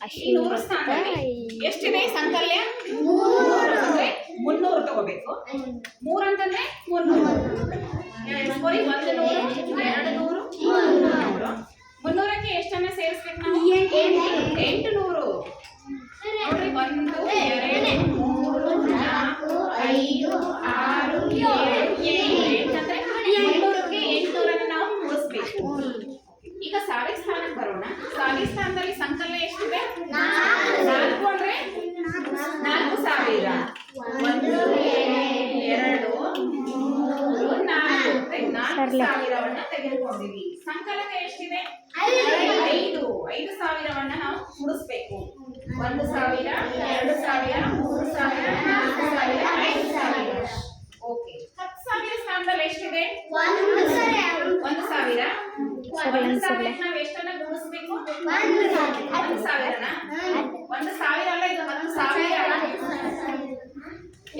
ಈ 100 ಸ್ಥಾನದಲ್ಲಿ ಎಷ್ಟಿದೆ ಸಂಕಲ್ಯ? 300 ಅಂದ್ರೆ 300 ತಗೋಬೇಕು. 3 ಅಂತಂದ್ರೆ 300. ಸಾರಿ 100 200 300. 300ಕ್ಕೆ ಎಷ್ಟನ್ನ ಸೇರಿಸ್ಬೇಕು ನಾವು? 800. ನೋಡ್ರಿ 1 2 3 4 5 6 7 8 ಅಂದ್ರೆ 300ಕ್ಕೆ 800 ನಾವು ಕೂಡಿಸ್ಬೇಕು. ಈಗ ಸಾವಿರ ಸ್ಥಾನಕ್ಕೆ ಬರೋಣ. ಸಾವಿರ ಸ್ಥಾನದಲ್ಲಿ ಸಂಕಲ್ಯ ಎಷ್ಟಿದೆ? 4 ಅಂದ್ರೆ 4000. 1 2 3 4 4000ವನ್ನ ತೆಗೆದುಕೊಂಡಿವಿ. ಸಂಕಲಕ ಎಷ್ಟಿದೆ? 5. 5000ವನ್ನ ನಾವು ಕೂಡಿಸ್ಬೇಕು. 1000 2000 3000 4000 5000. ಓಕೆ. 10000 ಸ್ಥಾನದಲ್ಲಿ ಎಷ್ಟಿದೆ? 1000. 1000 ನಾವು ಎಷ್ಟನ್ನ ಗುಣಿಸಬೇಕು? 10,000ನ. 10,000 ಅಲ್ಲ, ಇದು 10,000.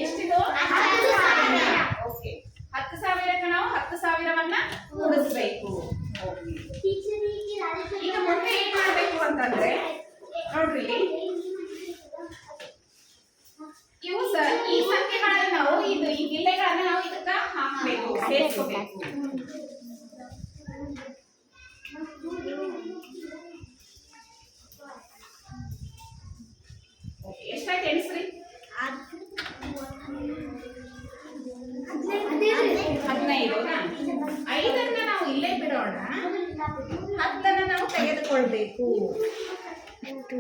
ಎಷ್ಟಿದು? 10,000. ಓಕೆ. 10,000ಕ್ಕೆ ನಾವು 10,000ವನ್ನ ಕೂಡಿಸಬೇಕು. ಓಕೆ. ಈಗ ಮುಂದೆ ಏನ್ ಮಾಡಬೇಕು ಅಂತಂದ್ರೆ ನೋಡ್ರಿ, ಇವು ಈ ಸಂಖ್ಯೆಗಳನ್ನ ನಾವು ಈ ಗಿಲ್ಲೆಗಳನ್ನ ನಾವು ಇದಕ್ಕ ಹಾಕಬೇಕು, ಸೇರಿಸಬೇಕು. ಎಷ್ಟಾಯ್ತು ಎಣಿಸ್ರಿ? 15. 5ಅನ್ನ ನಾವು ಇಲ್ಲೇ ಬಿಡೋಣ. 10ಅನ್ನ ನಾವು ತೆಗೆದುಕೊಳ್ಬೇಕು. 5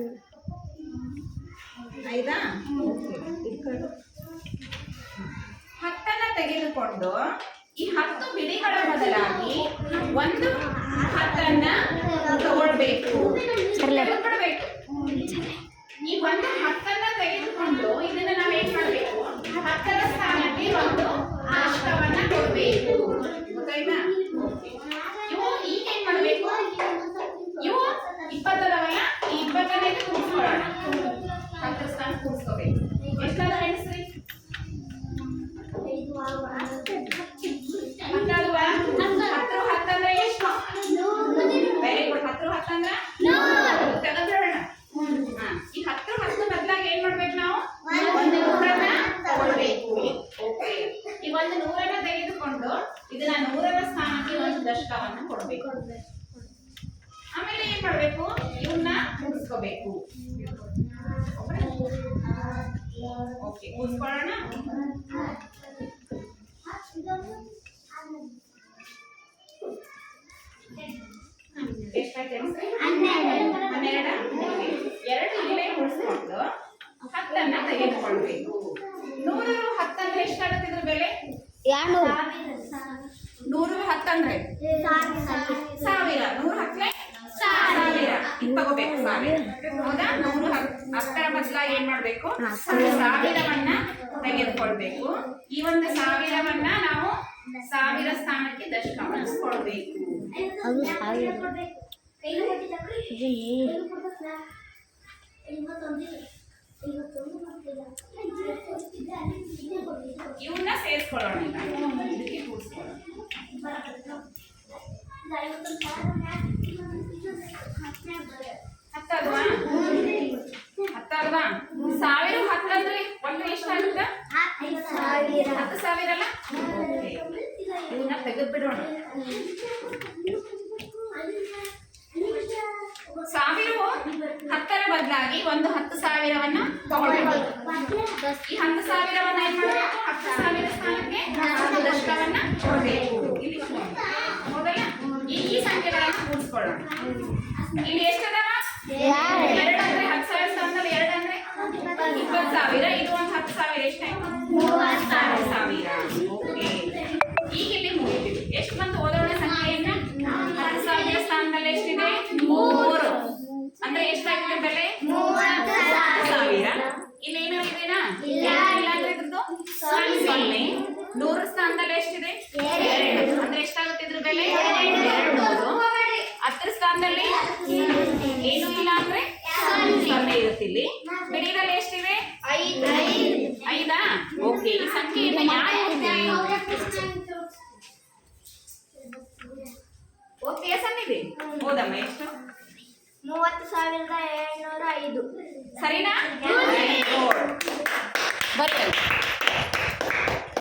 10ಅನ್ನ ತೆಗೆದುಕೊಂಡು ಈ 10 ಬಿಡಿಗಳ ಬದಲಾಗಿ ಒಂದು 10ಅನ್ನ ತಗೊಳ್ಬೇಕು. ಈ ಒಂದು 10ಅನ್ನ ತೆಗೆದುಕೊಂಡು ಇದನ್ನ ನಾವು ಏನ್ ಮಾಡ್ಬೇಕು? 10ರ ಸ್ಥಾನಕ್ಕೆ ಒಂದು ಅಷ್ಟವನ್ನ ಕೊಡ್ಬೇಕು. ಗೊತ್ತಾಯ್ತಾ? ಇವು ಈಗ ಏನ್ ಮಾಡ್ಬೇಕು? ಇವು 20 ಅದಾವಲ್ಲ, ಈ 20ನೇ ಕೂಡಿಸ್ಕೊಳ್ಳೋಣ. 10ರ ಸ್ಥಾನ ಕೂಡಿಸ್ಕೋಬೇಕು. ಎಷ್ಟಾದ ಎಣಿಸ್ರಿ? 10 ಅಲ್ವಾ? 10 ಅಂದ್ರೆ ಎಷ್ಟು? Very good. 10 ಅಂದ್ರೆ ತೆಗೆದ್ಬಿಡೋಣ. ಈ 10 ಬದಲಾಗಿ ಏನ್ ಮಾಡ್ಬೇಕು ನಾವು? ಒಂದು 100ನ್ನ ತಗೊಳ್ಬೇಕು. ಓಕೆ. ಈ ಒಂದು 100ನ್ನ ತೆಗೆದುಕೊಂಡು ಇದನ್ನ 100ರ ಸ್ಥಾನಕ್ಕೆ ಒಂದು ದಶಕವನ್ನ ಕೊಡ್ಬೇಕು. ಆಮೇಲೆ ಏನ್ ಮಾಡ್ಬೇಕು? ಇವನ್ನ ಕೂಡಿಸ್ಕೋಬೇಕು. ಓಕೆ, ಕೂಡಿಸ್ಕೊಳ್ಳೋಣ. ಎಷ್ಟಾಯ್ತು? 12. 2 ಇಲ್ಲೇ ಕೂಡಿಸ್ಕೊಂಡು 10ಅನ್ನ ತೆಗೆದುಕೊಳ್ಬೇಕು. 100 10 ಅಂದ್ರೆ ಎಷ್ಟಾಗುತ್ತೆ ಇದ್ರ ಬೆಲೆ? 200. 100 10 ಅಂದ್ರೆ 1000. 100 10 1000 ಇದು ತಗೋಬೇಕು. 1000 ಹೌದಾ? 100 10ರ ಬದಲಾಗಿ ಏನ್ ಮಾಡ್ಬೇಕು? 1000ವನ್ನ ತೆಗೆದುಕೊಳ್ಬೇಕು. ಈ ಒಂದು 1000ವನ್ನ ನಾವು 1000 ಸ್ಥಾನಕ್ಕೆ ದಶಕವನ್ನು ಕೊಡ್ಬೇಕು. ಇವನ್ನ ಸೇರಿಸ್ಕೊಳ್ಳೋಣ. ಇದಕ್ಕೆ ಕೂಡಿಸ್ಕೊಳ್ಳೋಣ. 10 ಅಲ್ವಾ? 10 ಅಲ್ವಾ? 1000 10 ಅಂದ್ರೆ ಒಟ್ಟು ಎಷ್ಟಾಗುತ್ತೆ? 10,000 ಅಲ್ಲ? ಇವನ್ನ ತೆಗೆದ್ಬಿಡೋಣ. 1000 10ರ ಬದಲಾಗಿ ಒಂದು 10,000ವನ್ನ ತಗೊಳ್ಬೇಕು. ಈ 10,000ವನ್ನ ಏನ್ ಮಾಡಬೇಕು? 10,000 ಸ್ಥಾನಕ್ಕೆ ಒಂದು ದಶಕವನ್ನ ಕೊಡಬೇಕು. ಇಲ್ಲಿ ಹೌದಲ್ಲ? ಈ ಸಂಖ್ಯೆಗಳನ್ನ ಕೂಡಿಸ್ಕೊಳ್ಳೋಣ. ಇಲ್ಲಿ ಎಷ್ಟದಾವ? 2 ಅಂದ್ರೆ 10,000 ಸ್ಥಾನದಲ್ಲಿ 2 ಅಂದ್ರೆ 20,000. ಇದು ಒಂದು 10,000 ಎಷ್ಟಾಯ್ತು? 30,000. ಓಕೆ. ಈಗ ಇಲ್ಲಿ ಮುಗಿತೀವಿ. ಎಷ್ಟು ಬಂತು? ಓದೋಣ ಸಂಖ್ಯೆಯನ್ನ. 10,000 ಸ್ಥಾನದಲ್ಲಿ ಎಷ್ಟಿದೆ? 3 ಅಂದ್ರೆ ಎಷ್ಟಾಗಿದೆ ಬೆಲೆ? 30,000. ಇಲ್ಲಿ ಏನೋ ಇದೆನಾ? ಇಲ್ಲ ಅಂದ್ರೆ ಇದ್ರದ್ದು 0. 100 ಸ್ಥಾನದಲ್ಲಿ ಎಷ್ಟಿದೆ? 2 ಅಂದ್ರೆ ಎಷ್ಟಾಗುತ್ತೆ ಇದ್ರ ಬೆಲೆ? 200. 10 ಸ್ಥಾನದಲ್ಲಿ ಏನು ಇಲ್ಲ ಅಂದ್ರೆ 0 ಇರುತ್ತೆ. ಇಲ್ಲಿ ಬಿಡಿಗಳಲ್ಲಿ ಎಷ್ಟಿದೆ? 5. ಓಕೆ. ಈ ಸಂಖ್ಯೆಯನ್ನು ಯಾರು ಓದ್ತೀಯ ಸನ್ನಿಧಿ? ಓದಮ್ಮ. ಎಷ್ಟು? 30,750. ಸರಿನಾ? ಬರ್ತೇವೆ.